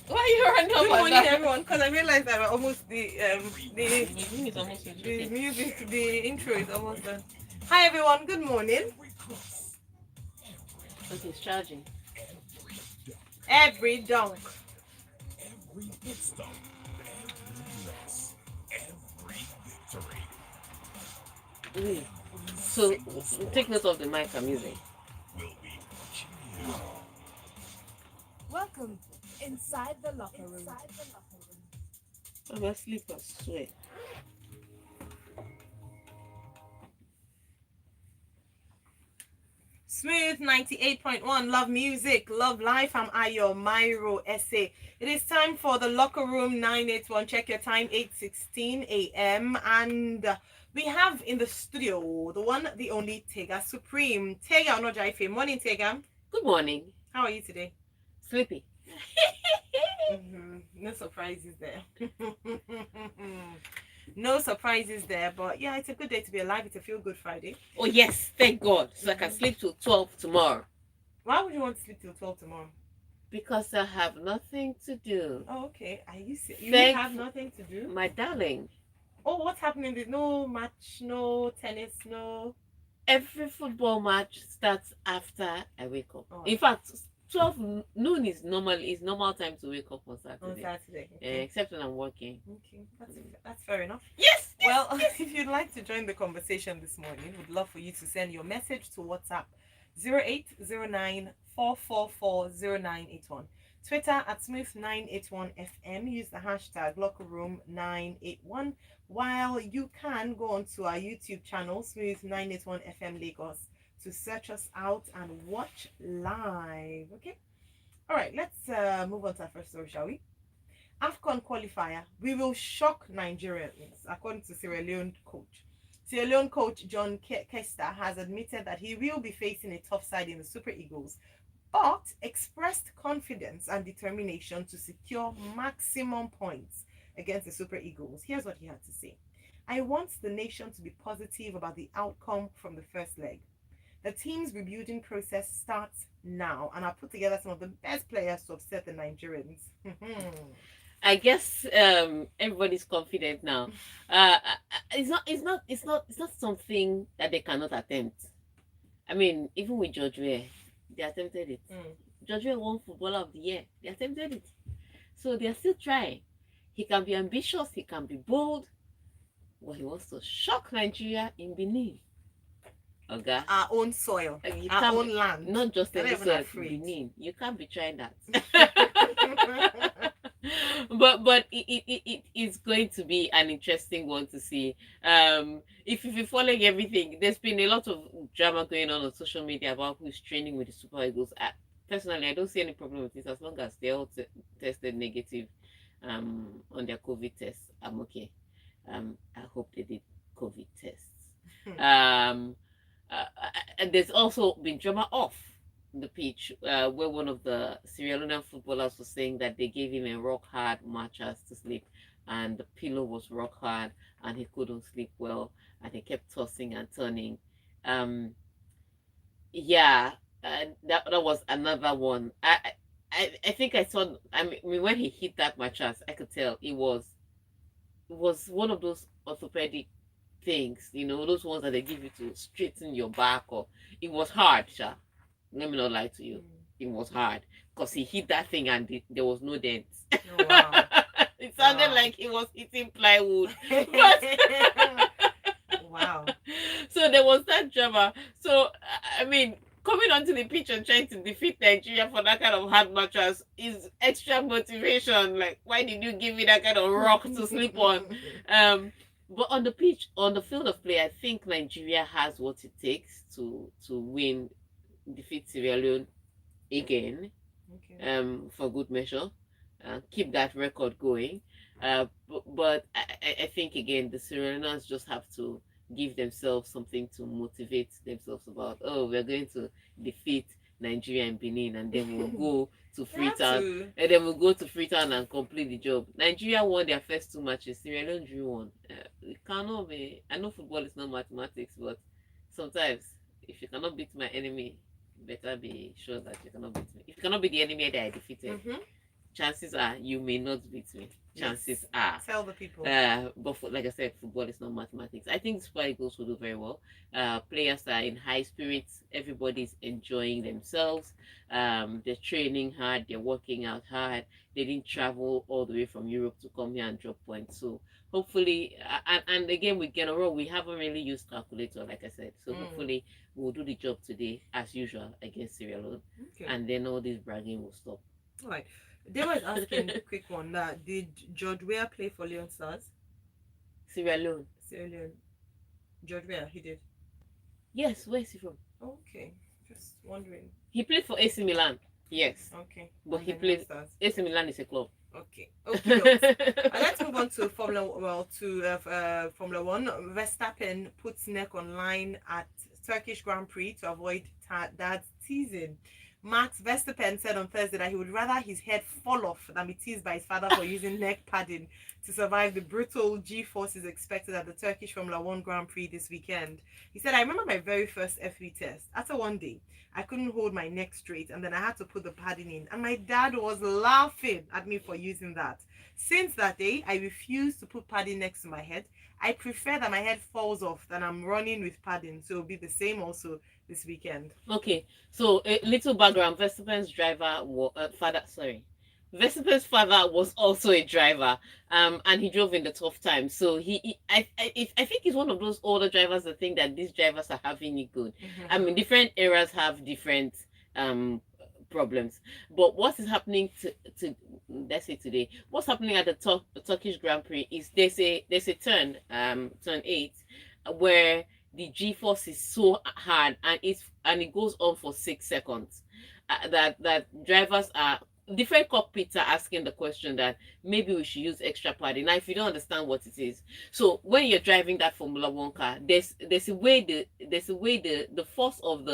Why are you running Good up and morning, down? everyone. Because I realized that we're almost the Okay. music, the intro is almost done. Hi, everyone. Good morning. Okay, it's charging. Every dunk. Wait. So take note of the mic I'm using. Welcome inside the locker room. I'm asleep, I swear. Smooth 98.1. Love music, love life. I'm Ayo Myro Essay. It is time for the locker room 981. Check your time, 8:16 a.m. And we have in the studio the one, the only Tega Supreme. Tega Onojaife. Morning, Tega. Good morning. How are you today? Sleepy. No surprises there. No surprises there, but yeah, it's a good day to be alive. It's a feel-good Friday. Oh yes, thank God. So I can sleep till 12 tomorrow. Why would you want to sleep till 12 tomorrow? Because I have nothing to do. Oh, okay. Are you serious? You Thank have nothing to do? My darling. Oh, what's happening? There's no match, no tennis, no... Every football match starts after I wake up. Oh. In fact, 12 noon is normal time to wake up on Saturday. On Saturday. Okay. Except when I'm working. Okay, that's fair enough. Yes. Well, if you'd like to join the conversation this morning, we'd love for you to send your message to WhatsApp 0809-444-0981. Twitter at Smooth981FM. Use the hashtag LockerRoom981. While you can go onto our YouTube channel, Smooth981FM Lagos, to search us out and watch live. Okay? All right, let's move on to our first story, shall we? AFCON qualifier. We will shock Nigerians, according to Sierra Leone coach. Sierra Leone coach John Kester has admitted that he will be facing a tough side in the Super Eagles, but expressed confidence and determination to secure maximum points against the Super Eagles. Here's what he had to say. I want the nation to be positive about the outcome from the first leg. The team's rebuilding process starts now, and I'll put together some of the best players to upset the Nigerians. I guess everybody's confident now. It's not something that they cannot attempt. I mean, even with George Weah, they attempted it. George Weah won Footballer of the Year. They attempted it. So they're still trying. He can be ambitious, he can be bold, but he wants to shock Nigeria in Benin. Okay. Our own soil, our own land. Not just any soil, Benin. You can't be trying that. but it is going to be an interesting one to see. If you're following everything, there's been a lot of drama going on social media about who's training with the Super Eagles. Personally, I don't see any problem with this as long as they all tested negative on their COVID tests. I'm okay. I hope they did COVID tests. And there's also been drama off the pitch where one of the Sierra Leonean footballers was saying that they gave him a rock hard mattress to sleep, and the pillow was rock hard and he couldn't sleep well, and he kept tossing and turning. That was another one. I think I saw. I mean, when he hit that mattress, I could tell it was one of those orthopedic things, those ones that they give you to straighten your back. Or it was hard, Sha. Let me not lie to you. It was hard because he hit that thing and there was no dent. Oh, wow. It sounded like he was hitting plywood. Wow. So there was that drama. So I mean, coming onto the pitch and trying to defeat Nigeria for that kind of hard mattress is extra motivation. Like, why did you give me that kind of rock to sleep on? But on the pitch, on the field of play, I think Nigeria has what it takes to win, defeat Sierra Leone again. Okay. For good measure, keep that record going. But I think again the Sierra Leoneans just have to give themselves something to motivate themselves about. Oh, we're going to defeat Nigeria and Benin, and then we'll go to Freetown, and then we'll go to Freetown and complete the job. Nigeria won their first two matches. Sierra Leone drew one. It cannot be. I know football is not mathematics, but sometimes if you cannot beat my enemy, better be sure that you cannot beat me. If you cannot beat the enemy that I defeated, chances are you may not beat me. Chances are. Tell the people. But like I said, football is not mathematics. I think Super Eagles will do very well. Players are in high spirits. Everybody's enjoying themselves. They're training hard. They're working out hard. They didn't travel all the way from Europe to come here and drop points. So hopefully, and again with Genaro, we haven't really used calculator, like I said. So hopefully, we'll do the job today as usual against Sierra Leone, and then all this bragging will stop. All right. They was asking a quick one that did George Weah play for Leon Stars? Sierra Leone. Sierra Leone. George Weah, he did. Yes, where is he from? Okay, just wondering. He played for AC Milan. Yes. Okay. But he played. AC Milan is a club. Okay. Okay. Let's move on to Formula One. Verstappen puts neck on line at Turkish Grand Prix to avoid dad's teasing. Max Verstappen said on Thursday that he would rather his head fall off than be teased by his father for using neck padding to survive the brutal G-forces expected at the Turkish Formula One Grand Prix this weekend. He said, I remember my very first F3 test. After one day, I couldn't hold my neck straight and then I had to put the padding in. And my dad was laughing at me for using that. Since that day, I refuse to put padding next to my head. I prefer that my head falls off than I'm running with padding. So it'll be the same also this weekend. Okay, so a little background. Verstappen's father was also a driver, and he drove in the tough times. So I think he's one of those older drivers that think that these drivers are having it good. I mean, different eras have different problems. But what is happening to let's say today? What's happening at the Turkish Grand Prix is there's a turn 8, where the G-force is so hard and it goes on for 6 seconds. That drivers are different cockpits are asking the question that maybe we should use extra padding. Now, if you don't understand what it is, so when you're driving that Formula One car, there's a way the force of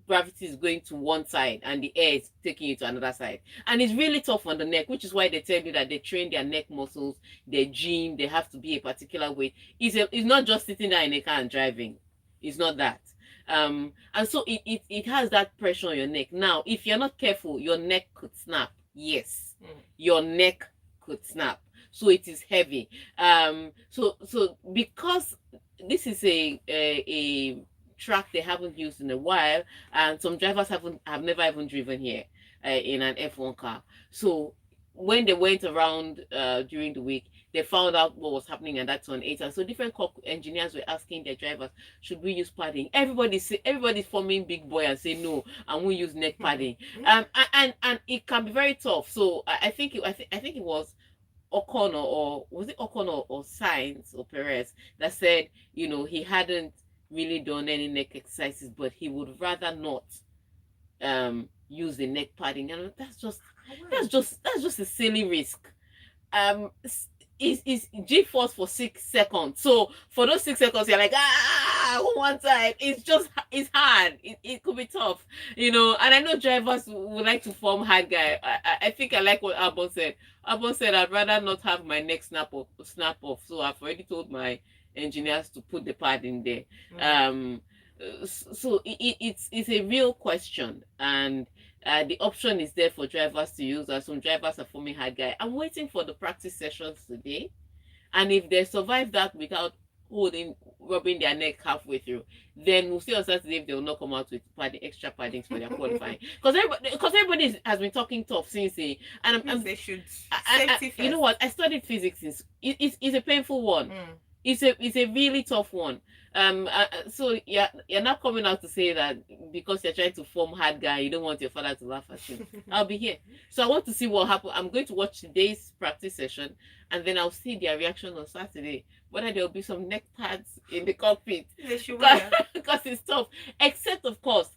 gravity is going to one side and the air is taking you to another side, and it's really tough on the neck, which is why they tell you that they train their neck muscles, they gym, they have to be a particular weight. It's not just sitting there in a car and driving. It's not that. And so it has that pressure on your neck. Now, if you're not careful, your neck could snap. Yes, your neck could snap. So it is heavy. So because this is a track they haven't used in a while, and some drivers have never even driven here in an F1 car. So when they went around during the week, they found out what was happening at that turn 8, and so different engineers were asking their drivers, should we use padding? Everybody's forming big boy and say no, and we use neck padding. And it can be very tough. So I think it was O'Connor, or was it O'Connor or Sainz or Perez that said, he hadn't really done any neck exercises, but he would rather not use the neck padding, and that's just a silly risk. Is G-force for 6 seconds, so for those 6 seconds you're like one time, it's hard, it could be tough, and I know drivers would like to form hard guy. I think I like what Abon said. I'd rather not have my neck snap off, so I've already told my engineers to put the pad in there. So it's a real question, and the option is there for drivers to use. Some drivers are forming hard guy. I'm waiting for the practice sessions today, and if they survive that without rubbing their neck halfway through, then we'll see on Saturday if they will not come out with extra paddings for their qualifying. Because everybody has been talking tough since they should. You know what? I studied physics. It's a painful one. It's a really tough one. So you're not coming out to say that because you're trying to form hard guy, you don't want your father to laugh at you. I'll be here. So I want to see what happens. I'm going to watch today's practice session, and then I'll see their reaction on Saturday, whether there'll be some neck pads in the cockpit. Because it's tough. Except, of course,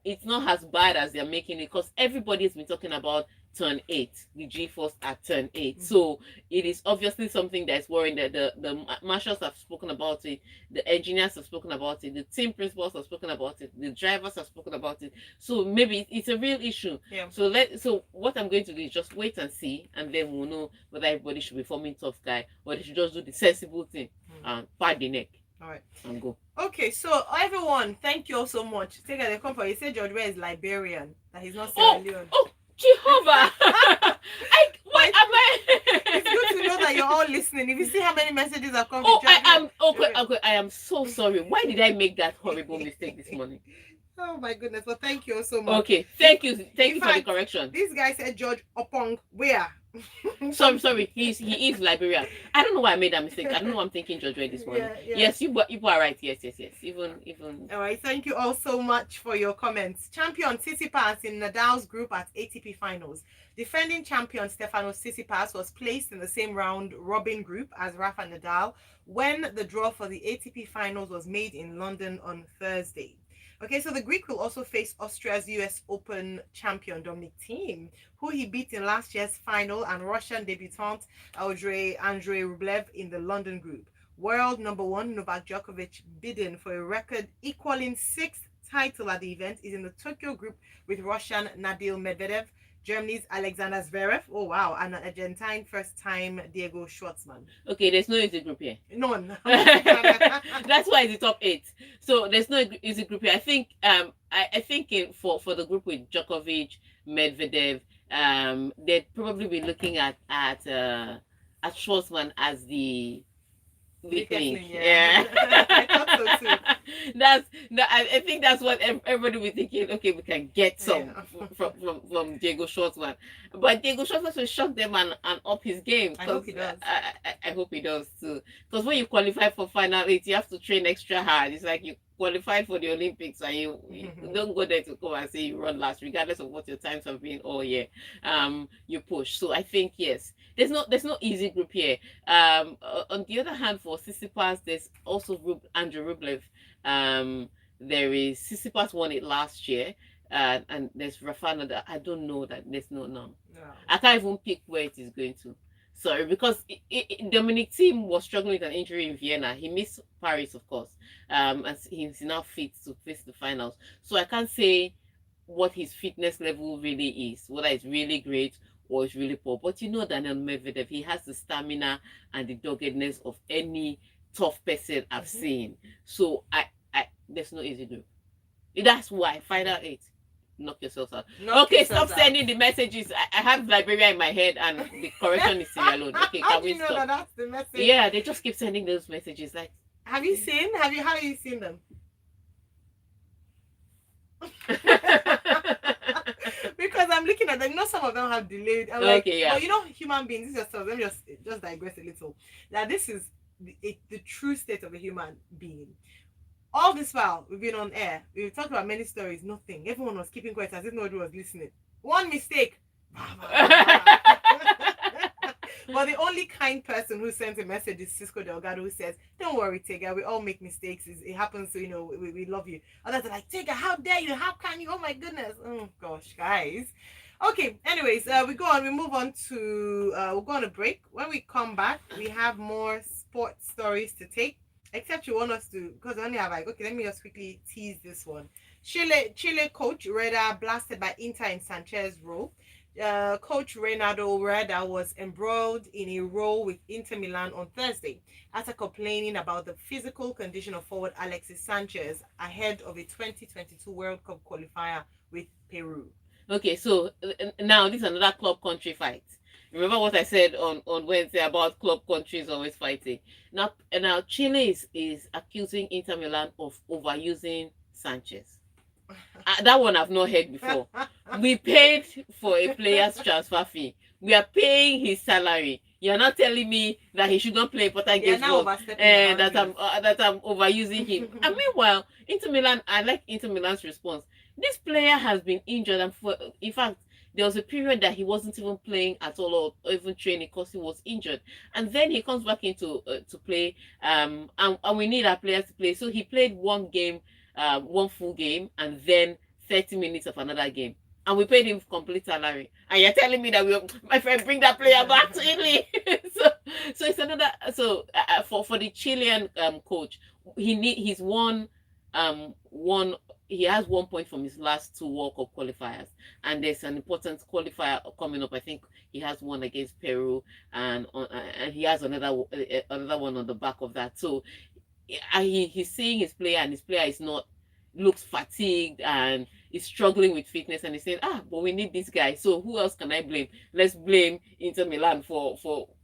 it's not as bad as they're making it, because everybody's been talking about turn 8, the G-force at turn 8. So it is obviously something that's worrying. That the marshals have spoken about it, the engineers have spoken about it, the team principals have spoken about it, the drivers have spoken about it. So maybe it's a real issue. So what I'm going to do is just wait and see, and then we'll know whether everybody should be forming tough guy or they should just do the sensible thing and pad the neck. All right, and go. Okay, so everyone, thank you all so much. Take a come for. You said George Weah is Liberian, that he's not Sierra Leone. Jehovah. What am I? It's good to know that you're all listening. If you see how many messages have come, Oh, I am okay. I am so sorry. Why did I make that horrible mistake this morning? Oh my goodness. Well, thank you so much. Okay, thank you for the fact, correction. This guy said George Opong. Where? Sorry. He is Liberian. I don't know why I made that mistake. I don't know why I'm thinking George Red this morning. Yeah. Yes, you are right. Yes. Even. All right. Thank you all so much for your comments. Champion Tsitsipas in Nadal's group at ATP Finals. Defending champion Stefanos Tsitsipas was placed in the same round robin group as Rafa Nadal when the draw for the ATP Finals was made in London on Thursday. Okay, so the Greek will also face Austria's US Open champion Dominic Thiem, who he beat in last year's final, and Russian debutant Andrei Rublev in the London group. World number one Novak Djokovic, bidding for a record equaling 6th title at the event, is in the Tokyo group with Russian Nabil Medvedev, Germany's Alexander Zverev, oh wow, and Argentine first-time Diego Schwartzman. Okay, there's no easy group here. None. That's why it's the top 8. So there's no easy group here. I think I think for the group with Djokovic, Medvedev, they'd probably be looking at Schwartzman as the weakling. Yeah. I thought so too. I think that's what everybody will be thinking. Okay, we can get some from Diego Schwartzman, but Diego Schwartzman will shock them and up his game. I hope he does. I hope he does too. Because when you qualify for final 8, you have to train extra hard. It's like you qualified for the Olympics and you don't go there to come and say you run last, regardless of what your times have been all year. You push. So I think yes, there's no easy group here. On the other hand, for Tsitsipas, there's also Andrew Rublev. There is Tsitsipas won it last year, and there's Rafa that I don't know that there's none. No. I can't even pick where it is going to. Sorry, because Dominic Thiem was struggling with an injury in Vienna. He missed Paris, of course, and he's now fit to face the finals. So I can't say what his fitness level really is, whether it's really great or it's really poor. But you know Daniel Medvedev, he has the stamina and the doggedness of any tough person I've seen. So I there's no easy group. That's why final 8. Knock yourselves out. Stop sending the messages. I have Liberia in my head and the correction is Sierra Leone. Okay, can we stop? That's the message? Yeah, they just keep sending those messages. Like, have you seen? How have you seen them? Because I'm looking at them. You know, some of them have delayed. I'm like, yeah. But you know, human beings. Let me just digress a little. Now, this is the true state of a human being. All this while we've been on air, we've talked about many stories, nothing. Everyone was keeping quiet as if nobody was listening. One mistake. But the only kind person who sends a message is Cisco Delgado, who says, "Don't worry, Tega, we all make mistakes. It happens, so you know, we love you." Others are like, "Tega, how dare you? How can you? Oh my goodness." Oh gosh, guys. Okay, anyways, we go on, we move on to we'll go on a break. When we come back, we have more sports stories to take. Except you want us to, because I only have like, okay, let me just quickly tease this one. Chile coach Reda blasted by Inter in Sanchez role. Coach Renato Reda was embroiled in a row with Inter Milan on Thursday after complaining about the physical condition of forward Alexis Sanchez ahead of a 2022 World Cup qualifier with Peru. Okay, so now this is another club country fight. Remember what I said on Wednesday about club countries always fighting. Now Chile is accusing Inter Milan of overusing Sanchez. That one I've not heard before. We paid for a player's transfer fee. We are paying his salary. You're not telling me that he should not play important games and that I'm overusing him. And meanwhile, Inter Milan, I like Inter Milan's response. This player has been injured, and in fact, there was a period that he wasn't even playing at all or even training because he was injured. And then he comes back into to play, and we need our players to play. So he played one full game, and then 30 minutes of another game. And we paid him complete salary. And you're telling me that my friend, bring that player back to Italy. so it's another. So for the Chilean coach, he has 1 point from his last 2 World Cup qualifiers, and there's an important qualifier coming up. I think he has one against Peru, and he has another one on the back of that. So he's seeing his player, and his player looks fatigued, and is struggling with fitness, and they said, but we need this guy. So who else can I blame? Let's blame Inter Milan for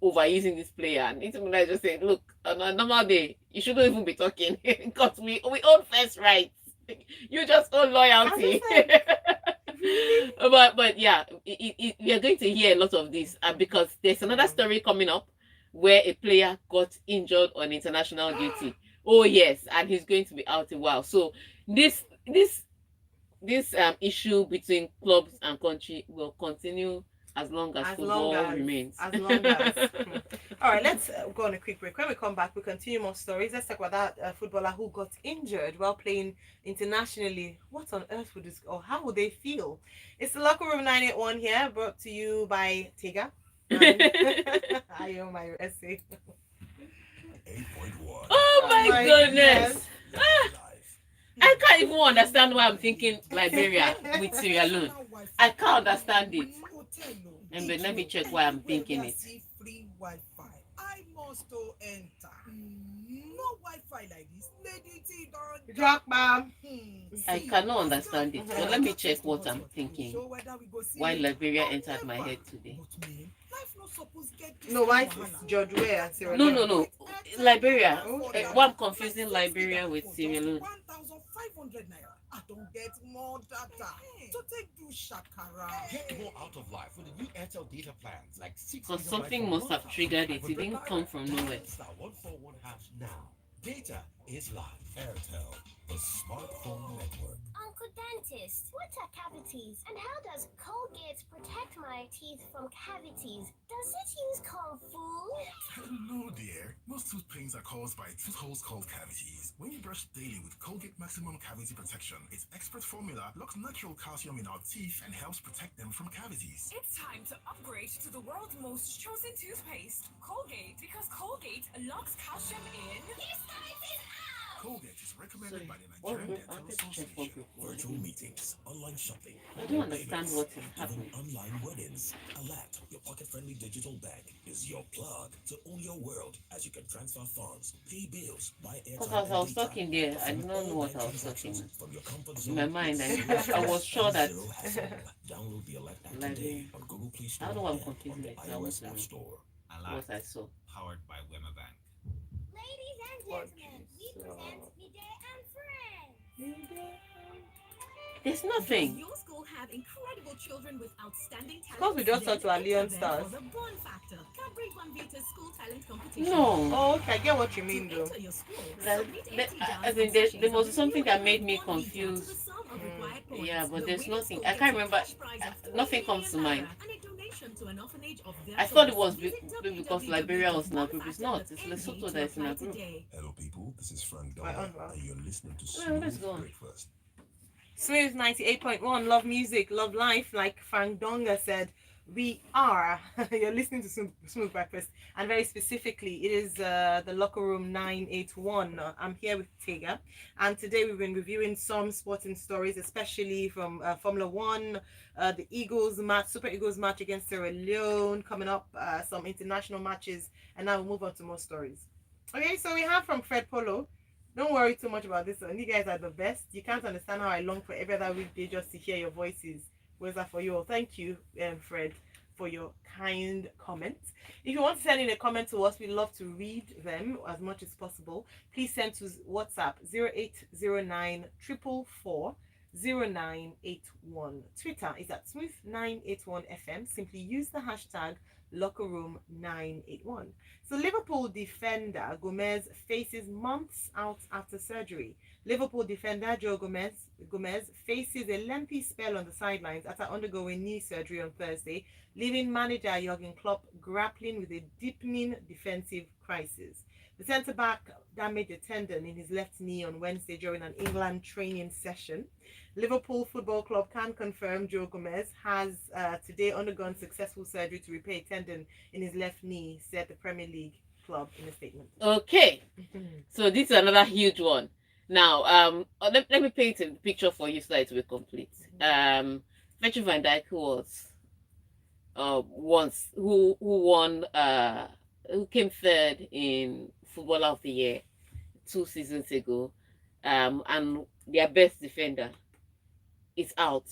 overusing this player. And Inter Milan just said, look, on a normal day, you shouldn't even be talking because we own first rights. You just own loyalty. But yeah, we are going to hear a lot of this because there's another story coming up where a player got injured on international duty. Oh yes, and he's going to be out a while. So this issue between clubs and country will continue as long as football remains. As long as. All right, let's go on a quick break. When we come back, we'll continue more stories. Let's talk about that footballer who got injured while playing internationally. What on earth would this, or how would they feel? It's the Locker Room 981 here, brought to you by Tiga. I owe my essay. 8.1. Oh my goodness. I can't even understand why I'm thinking Liberia with Sierra Leone. I can't understand it. And let me check why I'm thinking it. Free Wi-Fi. I must enter. No Wi-Fi like this. Lady don't Drop, ma'am. I cannot understand it. But let me check what I'm thinking. Why Liberia entered my head today. No, why is George Weah and Sierra Leone? No. Liberia. Why I'm confusing Liberia with Sierra Leone. 1,500 naira. I don't get more data. So take do shakara. Get more out of life with the new Airtel data plans like 6. Because something must have triggered it. It didn't come from nowhere. Star 141 hash now. Data is live. Airtel, the smartphone network. Uncle Dentist, what are cavities? And how does Colgate protect my teeth from cavities? Does it use Kung Fu? Hello, dear. Most tooth pains are caused by tooth holes called cavities. When you brush daily with Colgate Maximum Cavity Protection, its expert formula locks natural calcium in our teeth and helps protect them from cavities. It's time to upgrade to the world's most chosen toothpaste, Colgate, because Colgate locks calcium in. Colgate is recommended by the Nigerian Dental Association. Virtual meetings, online shopping. I don't understand what is happening. Online weddings. Alert, your pocket-friendly digital bank is your plug to own your world as you can transfer funds, pay bills, buy airtime. Because as I was talking there, I did not know what I was talking. In my mind, I was sure that. Download the Alert app today on Google Play Store. I don't know why I'm confusing it. I iOS App Store. What I saw. Powered by Wema Bank. Ladies and gentlemen, we present Midday and Friends. There's nothing. Does your school have incredible children with outstanding talent? Because we just talked to our Leon Stars. The Born Factor. Cambridge One Vita's school talent competition. No. Oh, okay, I get what you mean, though. Enter your school, That, submit 80 I mean, there was something that made me confused. to the sum of required points. Yeah, but The there's winning nothing. school I can't gets a remember. cash prize of Nothing 20 comes to million mind. naira and a donation to an orphanage of their I thought it choice. was Visit because Liberia was in our group. It's not. It's www.bonfactor.ng Lesotho to that is in our apply group. today. Hello, people. This is Frank My Donna, own, wow. and you're listening to Well, let's Smooth go on. Breakfast. Smooth 98.1, love music, love life, like Frank Donga said. We are. You're listening to Smooth Breakfast, and very specifically, it is the Locker Room 981. I'm here with Tega, and today we've been reviewing some sporting stories, especially from Formula One, the Eagles match, Super Eagles match against Sierra Leone coming up, some international matches, and now we'll move on to more stories. Okay, so we have from Fred Polo. Don't worry too much about this one. You guys are the best. You can't understand how I long for every other weekday just to hear your voices. Where's that for you all? Thank you, Fred, for your kind comments. If you want to send in a comment to us, we'd love to read them as much as possible. Please send to WhatsApp 0809 444 0981. Twitter is at Smooth981FM. Simply use the hashtag LockerRoom981. So Liverpool defender Gomez faces months out after surgery. Liverpool defender Joe Gomez faces a lengthy spell on the sidelines after undergoing knee surgery on Thursday, leaving manager Jurgen Klopp grappling with a deepening defensive crisis. The centre-back damaged a tendon in his left knee on Wednesday during an England training session. Liverpool Football Club can confirm Joe Gomez has today undergone successful surgery to repair a tendon in his left knee, said the Premier League club in a statement. Okay, so this is another huge one. Now, let me paint a picture for you so that it will be complete. Virgil van Dijk, who came third in Footballer of the Year 2 seasons ago, and their best defender is out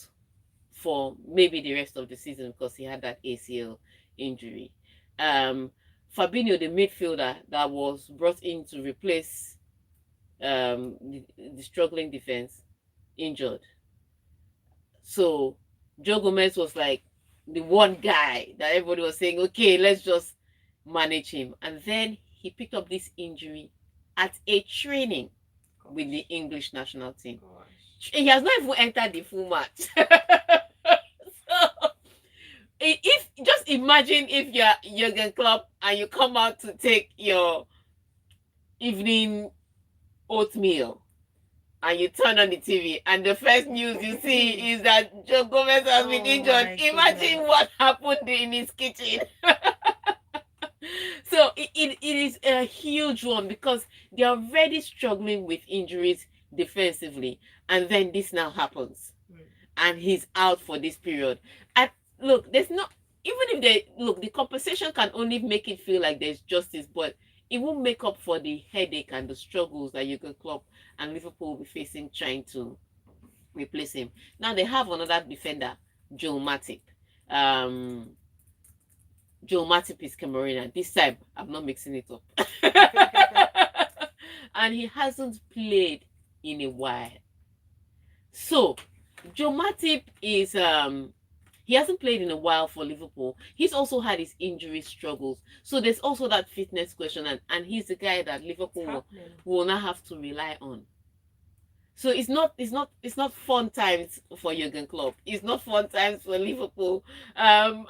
for maybe the rest of the season because he had that ACL injury. Fabinho, the midfielder that was brought in to replace the struggling defense, injured. So Joe Gomez was like the one guy that everybody was saying, okay, let's just manage him. And then he picked up this injury at a training with the English national team. Gosh. He has not even entered the full match. So, if just imagine if you're Jurgen Klopp and you come out to take your evening oatmeal and you turn on the TV and the first news you see is that Joe Gomez has been injured. Imagine what happened in his kitchen. So it is a huge one because they're already struggling with injuries defensively, and then this now happens, and he's out for this period. And look, there's not, even if they look, the compensation can only make it feel like there's justice, but it won't make up for the headache and the struggles that Jurgen Klopp and Liverpool will be facing trying to replace him. Now they have another defender, Joe Matip. Joe Matip is Cameroonian. This time, I'm not mixing it up. And he hasn't played in a while. So, Joe Matip is, he hasn't played in a while for Liverpool. He's also had his injury struggles. So, there's also that fitness question. And he's the guy that Liverpool will not have to rely on. So it's not fun times for Jurgen Klopp. It's not fun times for Liverpool. And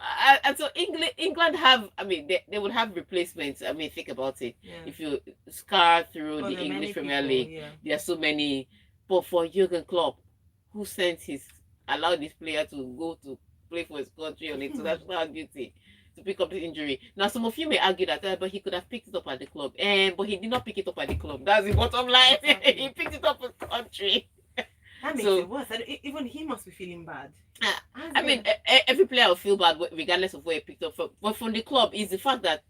so England have, I mean, they would have replacements. I mean, think about it. Yeah. If you scour through For the the English many Premier people, League, yeah. there are so many. But for Jurgen Klopp, who allowed this player to go to play for his country on international duty to pick up the injury. Now, some of you may argue that, but he could have picked it up at the club. But he did not pick it up at the club. That's the bottom line. Exactly. He picked it up at the country. That makes So- it worse. Even he must be feeling bad. I mean, every player will feel bad regardless of where he picked up from. But from the club is the fact that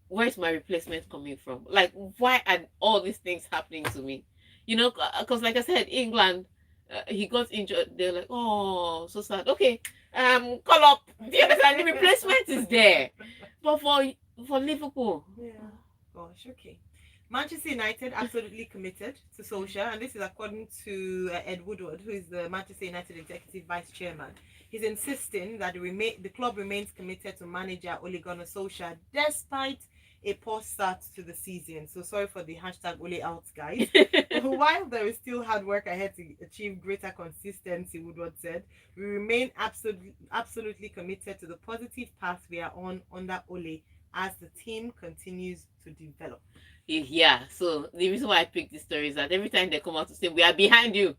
where's my replacement coming from? Like, why are all these things happening to me? You know, because like I said, England, he got injured. They're like, oh, so sad. Okay, call up. The other side, the replacement is there. But for Liverpool, Yeah. Gosh, okay. Manchester United absolutely committed to Solskjaer, and this is according to Ed Woodward, who is the Manchester United Executive Vice Chairman. He's insisting that the club remains committed to manager Ole Gunnar Solskjaer despite a poor start to the season. So sorry for the hashtag Ole out, guys. While there is still hard work ahead to achieve greater consistency, Woodward said, we remain absolutely committed to the positive path we are on under Ole as the team continues to develop. yeah. So the reason why I picked this story is that every time they come out to say we are behind you,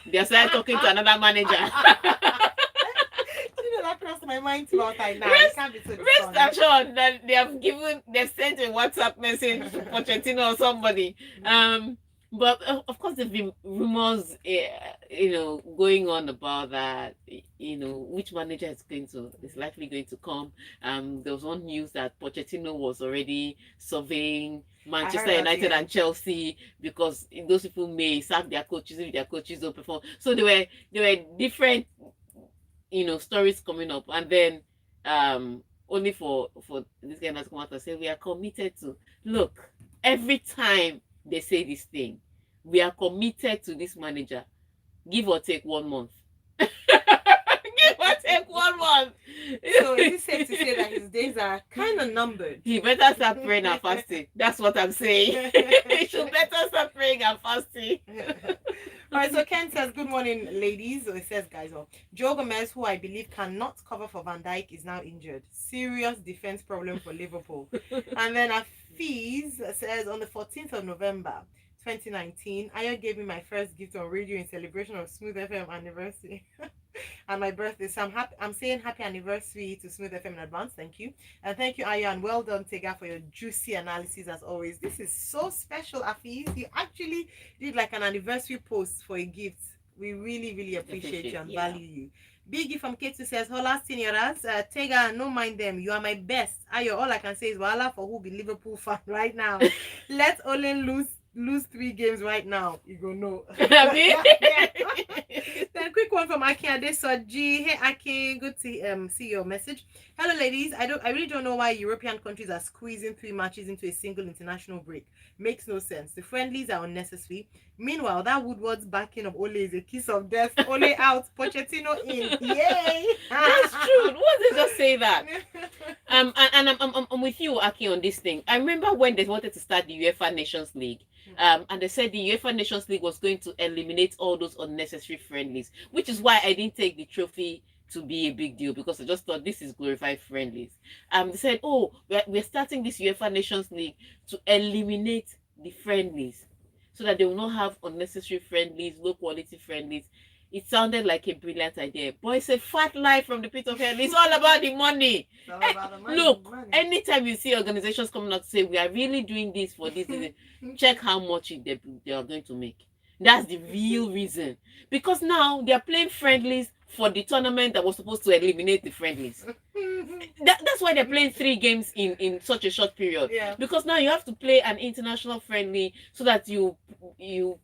they start talking to another manager. You know, that crossed my mind too. I was like, nah, Rest- it can't be so Rest assured that they've sent a WhatsApp message to Pochettino or somebody. But of course, there've been rumors, going on about that. Which manager is likely going to come. There was one news that Pochettino was already surveying Manchester that, United yeah. and Chelsea because those people may sack their coaches if their coaches don't perform. So there were different, stories coming up, and then only for this guy to come out and say we are committed to. Look, every time they say this thing, we are committed to this manager, give or take 1 month. Give or take 1 month. So is it safe to say that his days are kind of numbered? He better start praying and fasting. That's what I'm saying. He should better start praying and fasting. All right, so Ken says, good morning, ladies. Or it says, guys, Joe Gomez, who I believe cannot cover for Van Dijk, is now injured. Serious defense problem for Liverpool. And then Afiz says, on the 14th of November, 2019, Ayo gave me my first gift on radio in celebration of Smooth FM anniversary and my birthday. So I'm saying happy anniversary to Smooth FM in advance. Thank you. And thank you, Ayo, and well done, Tega, for your juicy analysis as always. This is so special, Afiz. You actually did like an anniversary post for a gift. We really, really appreciate you and value you. Biggie from K2 says, hola, seniors. Tega, no mind them. You are my best. Ayo, all I can say is, voila for who be Liverpool fan right now. Let Olen lose lose 3 games right now, you go know. Abi? Then quick one from Akin Adesoji. Hey Akin, good to see your message. Hello ladies. I really don't know why European countries are squeezing 3 matches into a single international break. Makes no sense. The friendlies are unnecessary. Meanwhile, that Woodward's backing of Ole is a kiss of death. Ole out, Pochettino in. Yay! That's true. Why they just say that? And I'm with you, Aki, on this thing. I remember when they wanted to start the UEFA Nations League, and they said the UEFA Nations League was going to eliminate all those unnecessary friendlies, which is why I didn't take the trophy to be a big deal, because I just thought this is glorified friendlies. They said, oh, we're starting this UEFA Nations League to eliminate the friendlies so that they will not have unnecessary friendlies, low quality friendlies. It sounded like a brilliant idea, but it's a fat lie from the pit of hell. It's all about the money. It's all about the money. Look, anytime you see organizations coming out to say we are really doing this for this, check how much they are going to make. That's the real reason. Because now they are playing friendlies for the tournament that was supposed to eliminate the friendlies. That's why they're playing 3 games in such a short period. Yeah. Because now you have to play an international friendly so that you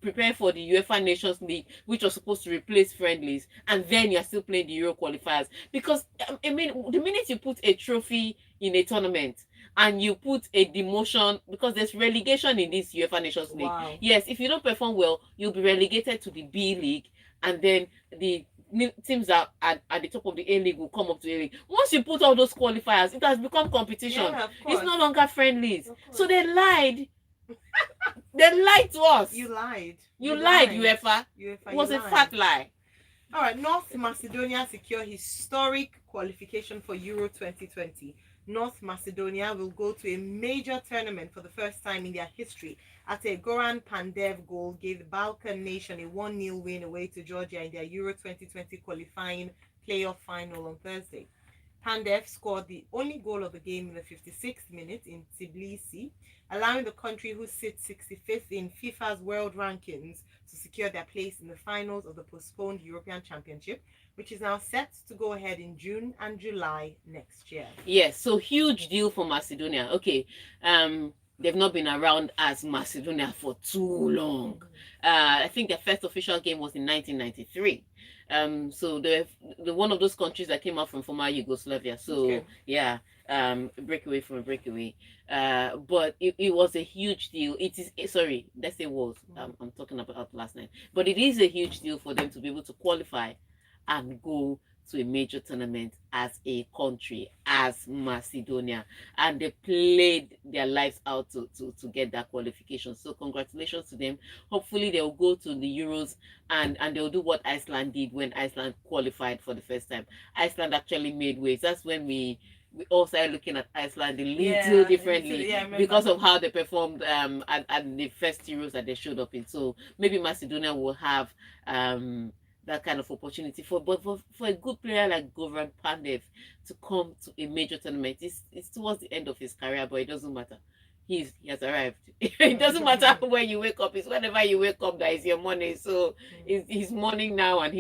prepare for the UEFA Nations League, which was supposed to replace friendlies, and then you're still playing the Euro qualifiers. Because I mean, the minute you put a trophy in a tournament and you put a demotion, because there's relegation in this UEFA Nations League. Wow. Yes, if you don't perform well, you'll be relegated to the B League, and then the teams that are at the top of the A League will come up to A League. Once you put all those qualifiers, it has become competition. Yeah, it's no longer friendlies. So they lied. They lied to us. You lied. You lied, UEFA. It was a fat lie. All right, North Macedonia secure historic qualification for Euro 2020. North Macedonia will go to a major tournament for the first time in their history after a Goran Pandev goal gave the Balkan nation a 1-0 win away to Georgia in their Euro 2020 qualifying playoff final on Thursday. Pandev scored the only goal of the game in the 56th minute in Tbilisi, allowing the country, who sits 65th in FIFA's world rankings, to secure their place in the finals of the postponed European Championship, which is now set to go ahead in June and July next year. Yes, so huge deal for Macedonia. Okay, they've not been around as Macedonia for too long. I think their first official game was in 1993. So they're one of those countries that came out from former Yugoslavia. So Okay. yeah, breakaway from a breakaway. But it was a huge deal. It is sorry, let's say was. I'm talking about last night. But it is a huge deal for them to be able to qualify and go to a major tournament as a country, as Macedonia, and they played their lives out to get that qualification. So congratulations to them. Hopefully they'll go to the Euros and they'll do what Iceland did when Iceland qualified for the first time. Iceland actually made waves. That's when we all started looking at Iceland a little differently because of how they performed at the first Euros that they showed up in. So maybe Macedonia will have that kind of opportunity for a good player like Goran Pandev to come to a major tournament. It's towards the end of his career, but it doesn't matter. He has arrived. It doesn't matter when you wake up. It's whenever you wake up that is your morning. So he's morning now, and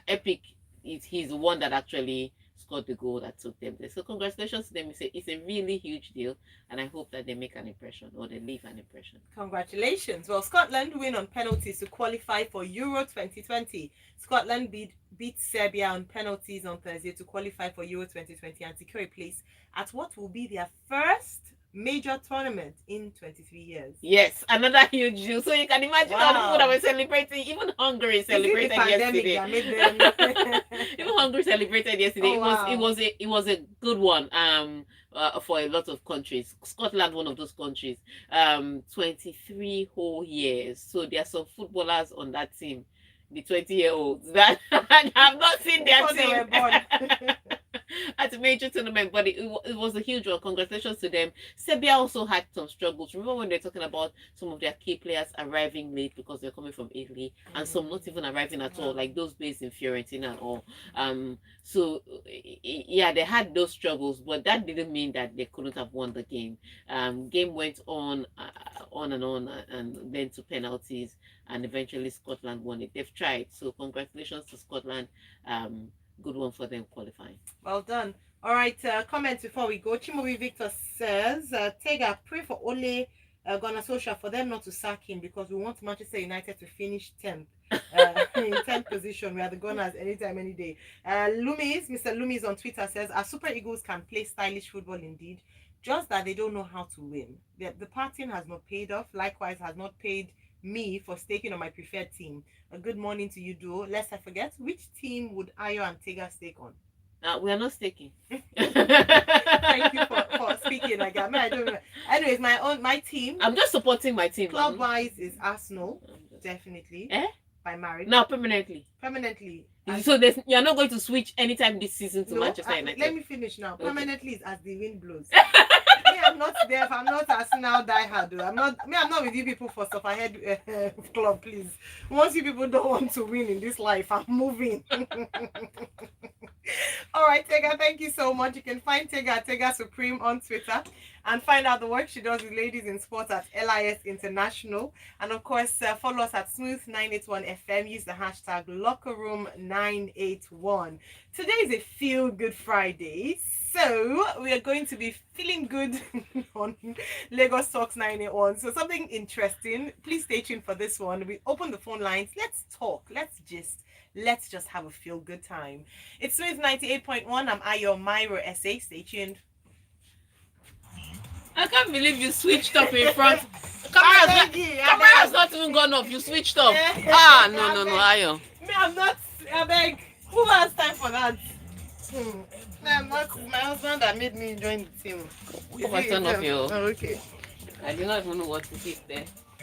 Epic. He's the one that actually scored the goal that took them there. So congratulations to them. It's a really huge deal, and I hope that they make an impression, or they leave an impression. Congratulations. Well, Scotland win on penalties to qualify for Euro 2020. Scotland beat Serbia on penalties on Thursday to qualify for Euro 2020 and secure a place at what will be their first major tournament in 23 years. Yes, another huge deal. So you can imagine all the people that were celebrating. Even Hungary celebrated yesterday. Even Hungary celebrated yesterday. Oh, wow. It was a good one. For a lot of countries. Scotland, one of those countries. 23 whole years. So there are some footballers on that team, the 20-year-olds that have not seen their team at a major tournament, but it was a huge one. Congratulations to them. Serbia also had some struggles. Remember when they're talking about some of their key players arriving late because they're coming from Italy, and some not even arriving at all, like those based in Fiorentina and all. So yeah, they had those struggles, but that didn't mean that they couldn't have won the game. Game went on and on, and then to penalties, and eventually Scotland won it. They've tried, so congratulations to Scotland. Good one for them qualifying. Well done. All right, comments before we go. Chimobi Victor says, Tega, pray for Ole Gunnar Solskjaer, for them not to sack him because we want Manchester United to finish 10th. In 10th position. We are the Gunners anytime, any day. Mr. Loomis on Twitter says, our Super Eagles can play stylish football indeed, just that they don't know how to win. The partying has not paid off. Likewise, has not paid me for staking on my preferred team. A good morning to you, duo. Lest I forget, which team would Ayo and Tega stake on? We are not staking. Thank you for speaking like that. I don't know. Anyways, my team. I'm just supporting my team. Club wise is Arsenal, definitely. By marriage. Now permanently. Permanently. So you're not going to switch anytime this season to Manchester United. Let me finish now. Permanently is as the wind blows. I'm not there. If I'm not Arsenal diehard, I'm not with you people for stuff ahead club, please. Once you people don't want to win in this life, I'm moving. All right, Tega, thank you so much. You can find Tega at Tega Supreme on Twitter and find out the work she does with ladies in sports at LIS International. And of course, follow us at Smooth981FM. Use the hashtag LockerRoom981. Today is a Feel Good Friday. So we are going to be feeling good on Lagos Talks 981. So something interesting. Please stay tuned for this one. We open the phone lines. Let's talk. Let's just have a feel good time. It's Smooth 98.1. I'm Ayo Myro SA. Stay tuned. I can't believe you switched up in front. Camera's not even gone off. You switched up. No, Ayo. Me, I'm not. I beg. Who has time for that? I'm not. My husband that made me join the team. Turn off your. Oh, okay. I do not even know what to hit there.